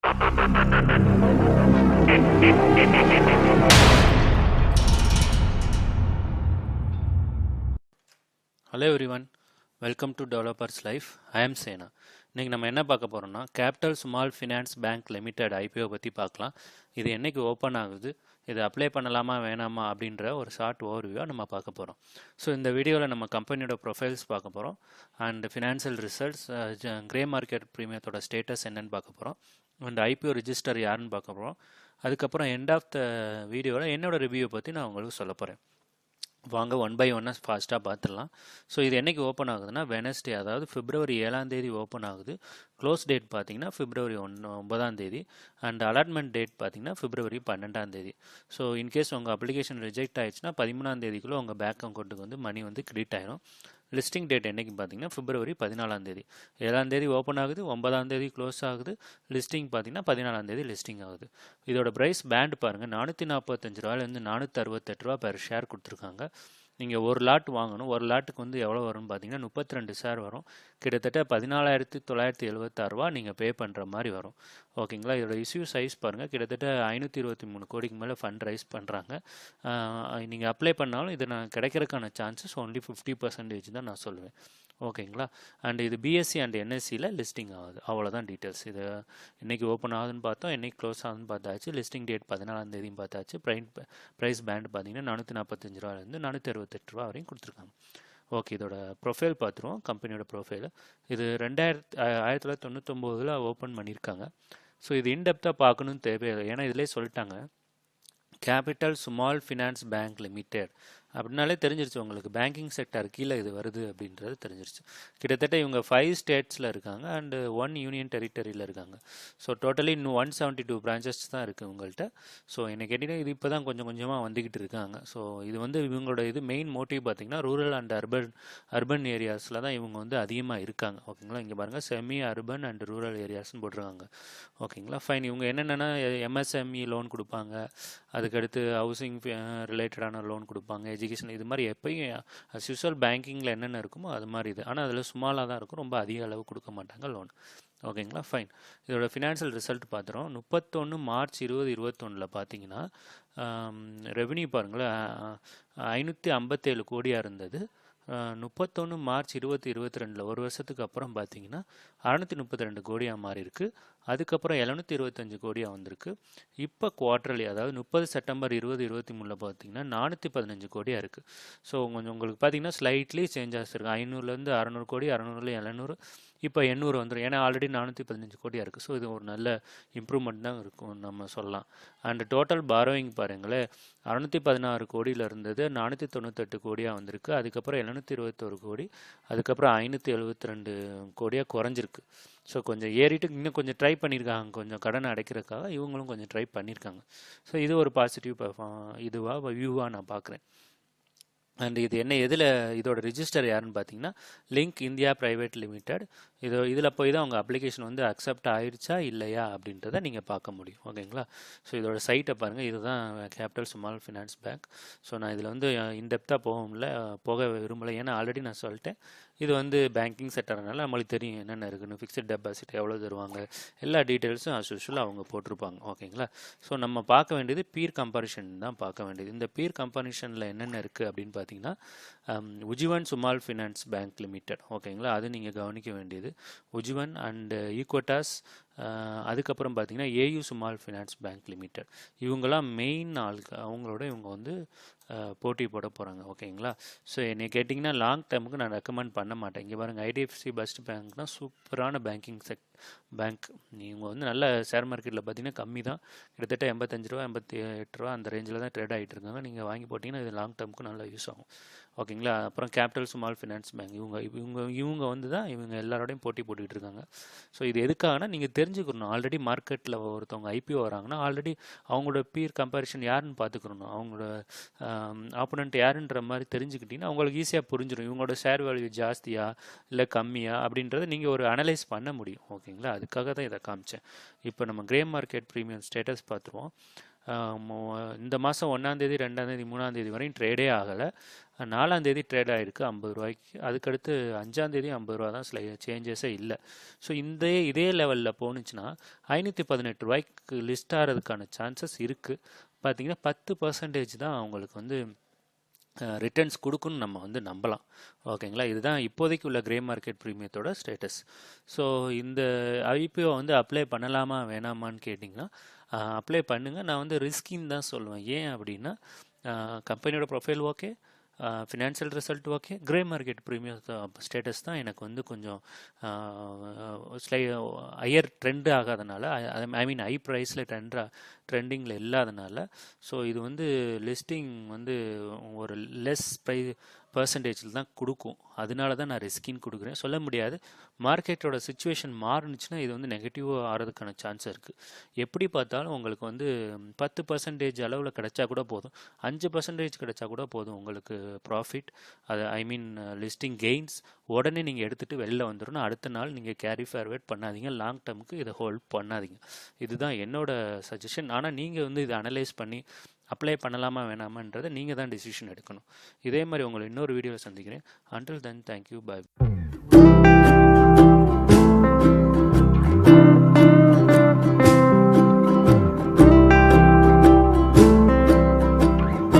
Hello everyone, welcome to developers life. I am Sena. இன்றைக்கி நம்ம என்ன பார்க்க போகிறோம்னா capital small finance bank limited IPO பற்றி பார்க்கலாம். இது என்றைக்கு ஓப்பன் ஆகுது, இது அப்ளை பண்ணலாமா வேணாமா அப்படின்ற ஒரு ஷார்ட் ஓவர்வியூவாக நம்ம பார்க்க போகிறோம். ஸோ இந்த வீடியோவில் நம்ம கம்பெனியோட ப்ரொஃபைல்ஸ் பார்க்க போகிறோம் and financial results, grey market ப்ரீமியத்தோட ஸ்டேட்டஸ் என்னன்னு பார்க்க போகிறோம் அண்ட் ஐபிஓ ரிஜிஸ்டர் யாருன்னு பார்க்க போகிறோம். அதுக்கப்புறம் எண்ட் ஆஃப் த வீடியோவில் என்னோட ரிவ்யூவை பற்றி நான் உங்களுக்கு சொல்ல போகிறேன். வாங்க ஒன் பை ஒன்னாக ஃபாஸ்ட்டாக பார்த்துடலாம். ஸோ இது என்றைக்கு ஓப்பன் ஆகுதுன்னா வெனஸ்டே, அதாவது பிப்ரவரி 7 ஓப்பன் ஆகுது. க்ளோஸ் டேட் பார்த்தீங்கன்னா பிப்ரவரி 9 அண்ட் அலாட்மெண்ட் டேட் பார்த்தீங்கன்னா பிப்ரவரி 12. ஸோ இன்கேஸ் உங்கள் அப்ளிகேஷன் ரிஜெக்ட் ஆயிடுச்சுன்னா 13 உங்கள் பேங்க் அக்கௌண்ட்டுக்கு வந்து மணி வந்து கிரெடிட் ஆயிரும். லிஸ்டிங் டேட் என்றைக்கு பார்த்தீங்கன்னா பிப்ரவரி 14. 7 ஓப்பன் ஆகுது, 9 க்ளோஸ் ஆகுது. லிஸ்டிங் பார்த்தீங்கன்னா 14 லிஸ்டிங் ஆகுது. இதோட ப்ரைஸ் பேண்ட் பாருங்கள், 445 ரூபாயிலேருந்து 468 ரூபா பெர் ஷேர் கொடுத்துருக்காங்க. நீங்கள் ஒரு லாட் வாங்கணும். ஒரு லாட்டுக்கு வந்து எவ்வளோ வரும்னு பார்த்தீங்கன்னா 32 ஷேர் வரும். கிட்டத்தட்ட 14,976 ரூபா நீங்கள் பே பண்ணுற மாதிரி வரும். ஓகேங்களா. இதோட இஷ்யூ சைஸ் பாருங்கள், கிட்டத்தட்ட 523 கோடிக்கு மேலே ஃபண்ட் ரைஸ் பண்ணுறாங்க. நீங்கள் அப்ளை பண்ணாலும் இது நான் கிடைக்கிறதுக்கான சான்சஸ் ஒன்லி 50% தான் நான் சொல்லுவேன். ஓகேங்களா. அண்ட் இது பிஎஸ்சி அண்ட் என்எஸ்சியில் லிஸ்டிங் ஆகுது. அவ்வளோதான் டீட்டெயில்ஸ். இது இன்றைக்கி ஓப்பன் ஆகுதுன்னு பார்த்தோம், என்றைக்கு க்ளோஸ் ஆகுதுன்னு பார்த்தாச்சு. லிஸ்டிங் டேட் 14 பார்த்தாச்சு. ப்ரைஸ் பேண்ட் பார்த்தீங்கன்னா 445 ரூபாயிலேருந்து 468 ரூபா வரையும் கொடுத்துருக்காங்க. ஓகே, இதோட ப்ரொஃபைல் பார்த்துருவோம். கம்பெனியோட ப்ரொஃபைல் இது 1999 ஓப்பன் பண்ணியிருக்காங்க. ஸோ இது இன்டெப்த்தாக பார்க்கணுன்னு தேவையில்லை, ஏன்னா இதிலே சொல்லிட்டாங்க capital small finance bank limited அப்படின்னாலே தெரிஞ்சிருச்சு உங்களுக்கு. பேங்கிங் செக்டர் கீழே இது வருது அப்படின்றது தெரிஞ்சிருச்சு. கிட்டத்தட்ட இவங்க 5 ஸ்டேட்ஸில் இருக்காங்க அண்டு 1 யூனியன் டெரிட்டரியில் இருக்காங்க. ஸோ டோட்டலி இன்னும் 172 பிரான்ச்சஸ் தான் இருக்குது உங்கள்கிட்ட. ஸோ என்ன கேட்டிங்கன்னா இது இப்போ தான் கொஞ்சம் கொஞ்சமாக வந்துக்கிட்டு இருக்காங்க. ஸோ இது வந்து இவங்களோட இது மெயின் மோட்டிவ் பார்த்திங்கன்னா ரூரல் அண்ட் அர்பன் ஏரியாஸில் தான் இவங்க வந்து அதிகமாக இருக்காங்க. ஓகேங்களா. இங்கே பாருங்கள், செமி அர்பன் அண்ட் ரூரல் ஏரியாஸ்ன்னு போட்டிருக்காங்க. ஓகேங்களா. ஃபைன். இவங்க என்னென்னா எம்எஸ்எம்இ லோன் கொடுப்பாங்க, அதுக்கடுத்து ஹவுசிங் ரிலேட்டடான லோன் கொடுப்பாங்க, எஜுகேஷன், இது மாதிரி எப்பயும் அஸ் யூஸ்வல் பேங்கிங்கில் என்னென்ன இருக்குமோ அது மாதிரி இது. ஆனால் அதில் ஸ்மாலாக தான் இருக்கும், ரொம்ப அதிக அளவு கொடுக்க மாட்டாங்க லோன். ஓகேங்களா. ஃபைன். இதோட ஃபினான்ஷியல் ரிசல்ட் பார்த்துறோம். 31 மார்ச் 2021 பார்த்தீங்கன்னா ரெவென்யூ பாருங்களேன், 557 கோடியாக இருந்தது. 31 மார்ச் 2022 ஒரு வருஷத்துக்கு அப்புறம் பார்த்தீங்கன்னா 632 கோடியாக மாறி இருக்கு. அதுக்கப்புறம் 725 கோடியாக வந்திருக்கு. இப்போ குவார்டர்லி, அதாவது 30 செப்டம்பர் 2023 பார்த்தீங்கன்னா 415 கோடியாக இருக்குது. ஸோ கொஞ்சம் உங்களுக்கு பார்த்தீங்கன்னா ஸ்லைட்லி சேஞ்ச் ஆகிருக்கு. 500லேருந்து 600 கோடி, 600ல 700, இப்போ 800 வந்துடும். ஏன்னா ஆல்ரெடி 415 கோடியாக இருக்குது. ஸோ இது ஒரு நல்ல இம்ப்ரூவ்மெண்ட் தான் இருக்கும் நம்ம சொல்லலாம். அண்ட் டோட்டல் பாரோயிங் பாருங்களேன், 616 கோடியில் இருந்தது 498 கோடியாக வந்திருக்கு. அதுக்கப்புறம் 721 கோடி, அதுக்கப்புறம் 572 கோடியாக குறைஞ்சிருக்கு. ஸோ கொஞ்சம் ஏறிட்டு இன்னும் கொஞ்சம் ட்ரை பண்ணியிருக்காங்க, கொஞ்சம் கடனை அடைக்கிறதுக்காக இவங்களும் கொஞ்சம் ட்ரை பண்ணியிருக்காங்க. ஸோ இது ஒரு பாசிட்டிவ் வியூவாக நான் பார்க்குறேன். அண்ட் இது என்ன, எதில் இதோட ரிஜிஸ்டர் யாருன்னு பார்த்தீங்கன்னா லிங்க் இந்தியா ப்ரைவேட் லிமிடெட். இதில் போய் தான் உங்கள் அப்ளிகேஷன் வந்து அக்செப்ட் ஆயிடுச்சா இல்லையா அப்படின்றத நீங்கள் பார்க்க முடியும். ஓகேங்களா. ஸோ இதோட சைட்டை பாருங்கள், இதுதான் capital small finance bank. So நான் இதில் வந்து இன்டெப்த்தாக போக விரும்பலை, ஏன்னா ஆல்ரெடி நான் சொல்லிட்டேன் இது வந்து பேங்கிங் செக்டர்னால நம்மளுக்கு தெரியும் என்னென்ன இருக்குன்னு, ஃபிக்ஸட் டெபாசிட் எவ்வளோ தருவாங்க, எல்லா டீட்டெயில்ஸும் அஸ் யூஷுவல் அவங்க போட்டிருப்பாங்க. ஓகேங்களா. ஸோ நம்ம பார்க்க வேண்டியது பீர் கம்பேரிஷன் தான் பார்க்க வேண்டியது. இந்த பீர் கம்பேரிஷனில் என்னென்ன இருக்குது அப்படின்னு பார்த்தீங்கன்னா Ujjivan small finance bank limited. ஓகேங்களா. அது நீங்கள் கவனிக்க வேண்டியது உஜ்ஜீவன் அண்ட் ஈக்விட்டாஸ். அதுக்கப்புறம் பார்த்தீங்கன்னா AU small finance bank limited. இவங்களாம் மெயின் ஆளுக்கு, அவங்களோட இவங்க வந்து போட்டி போட போகிறாங்க. ஓகேங்களா. ஸோ என்னை கேட்டிங்கன்னா லாங் டேர்முக்கு நான் ரெக்கமெண்ட் பண்ண மாட்டேன். இங்கே பாருங்கள், ஐடிஎஃப்சி பெஸ்ட் பேங்க்னா சூப்பரான பேங்கிங் பேங்க். இவங்க வந்து நல்ல ஷேர் மார்க்கெட்டில் பார்த்தீங்கன்னா கம்மி தான், கிட்டத்தட்ட 85 ரூபா 88 ரூபா அந்த ரேஞ்சில் தான் ட்ரேட் ஆகிட்டு இருக்காங்க. நீங்கள் வாங்கி போட்டிங்கன்னா இது லாங் டேர்முக்கு நல்லா யூஸ் ஆகும். ஓகேங்களா. அப்புறம் கேபிட்டல் ஸ்மால் ஃபினான்ஸ் பேங்க், இவங்க வந்து தான் இவங்க எல்லாரோடையும் போட்டி போட்டுக்கிட்டு இருக்காங்க. ஸோ இது எதுக்காகனா நீங்கள் தெரிஞ்சுக்கணும், ஆல்ரெடி மார்க்கெட்டில் ஒருத்தவங்க ஐபிஓ வராங்கன்னா ஆல்ரெடி அவங்களோட பீர் கம்பேரிஷன் யாருன்னு பார்த்துக்கணும், அவங்களோட ஆப்போனண்ட் யாருன்ற மாதிரி தெரிஞ்சுக்கிட்டிங்கன்னா அவங்களுக்கு ஈஸியாக புரிஞ்சிடும் இவங்களோட ஷேர் வேல்யூ ஜாஸ்தியா இல்லை கம்மியா அப்படின்றத நீங்கள் ஒரு அனலைஸ் பண்ண முடியும். ஓகேங்களா. அதுக்காக தான் இதை காமிச்சேன். இப்போ நம்ம கிரே மார்க்கெட் ப்ரீமியம் ஸ்டேட்டஸ் பார்த்துருவோம். இந்த மாதம் 1ஆந்தேதி 2ஆந்தேதி 3ஆந்தேதி வரையும் ட்ரேடே ஆகலை. 4ஆந்தேதி ட்ரேட் ஆகிருக்கு 50 ரூபாய்க்கு. அதுக்கடுத்து 5ஆந்தேதி 50 ரூபா தான், சேஞ்சஸே இல்லை. ஸோ இதே லெவலில் போணுச்சுன்னா 518 ரூபாய்க்கு லிஸ்ட் ஆகிறதுக்கான சான்சஸ் இருக்குது. பார்த்தீங்கன்னா 10% தான் அவங்களுக்கு வந்து ரிட்டர்ன்ஸ் கொடுக்குன்னு நம்ம வந்து நம்பலாம். ஓகேங்களா, இதுதான் இப்போதைக்கு உள்ள கிரே மார்க்கெட் ப்ரீமியத்தோட ஸ்டேட்டஸ். ஸோ இந்த ஐபிஓ வந்து அப்ளை பண்ணலாமா வேணாமான்னு கேட்டிங்கன்னா அப்ளை பண்ணுங்கள். நான் வந்து ரிஸ்கின்னு தான் சொல்லுவேன். ஏன் அப்படின்னா கம்பெனியோட profile okay, financial result okay, grey market premium status தான் எனக்கு வந்து கொஞ்சம் ஹையர் ட்ரெண்ட் ஆகாதனால, ஐ மீன் ஹை ப்ரைஸில் ட்ரெண்டிங்கில் இல்லாதனால, ஸோ இது வந்து லிஸ்டிங் வந்து ஒரு லெஸ் பர்சன்டேஜில் தான் கொடுக்கும். அதனால தான் நான் ரிஸ்கின்னு கொடுக்குறேன். சொல்ல முடியாது, மார்க்கெட்டோட சுச்சுவேஷன் மாறுனுச்சுன்னா இது வந்து நெகட்டிவாக ஆகிறதுக்கான சான்ஸ் இருக்குது. எப்படி பார்த்தாலும் உங்களுக்கு வந்து 10% அளவில் கிடைச்சா கூட போதும், 5% கிடைச்சா கூட போதும் உங்களுக்கு ப்ராஃபிட். அது ஐ மீன் லிஸ்டிங் கெயின்ஸ் உடனே நீங்கள் எடுத்துகிட்டு வெளில வந்துடணும். அடுத்த நாள் நீங்கள் கேரி ஃபார்வேர்ட் பண்ணாதீங்க, லாங் டேர்முக்கு இதை ஹோல்ட் பண்ணாதீங்க. இதுதான் என்னோட சஜஷன். ஆனால் நீங்கள் வந்து இதை அனலைஸ் பண்ணி அப்ளை பண்ணலாமா வேணாமான்றதை நீங்கள் தான் டிசிஷன் எடுக்கணும். இதே மாதிரி உங்களை இன்னொரு வீடியோவில் சந்திக்கிறேன். அன்டில் தென், தேங்க்யூ, பாய்.